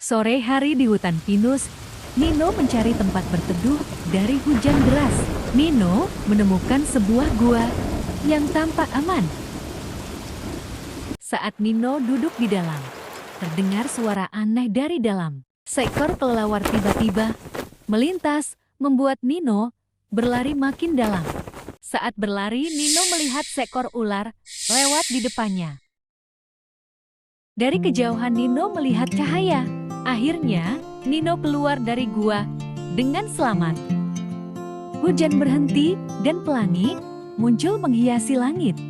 Sore hari di hutan pinus, Nino mencari tempat berteduh dari hujan deras. Nino menemukan sebuah gua yang tampak aman. Saat Nino duduk di dalam, terdengar suara aneh dari dalam. Seekor kelelawar tiba-tiba melintas, membuat Nino berlari makin dalam. Saat berlari, Nino melihat seekor ular lewat di depannya. Dari kejauhan Nino melihat cahaya. Akhirnya, Nino keluar dari gua dengan selamat. Hujan berhenti dan pelangi muncul menghiasi langit.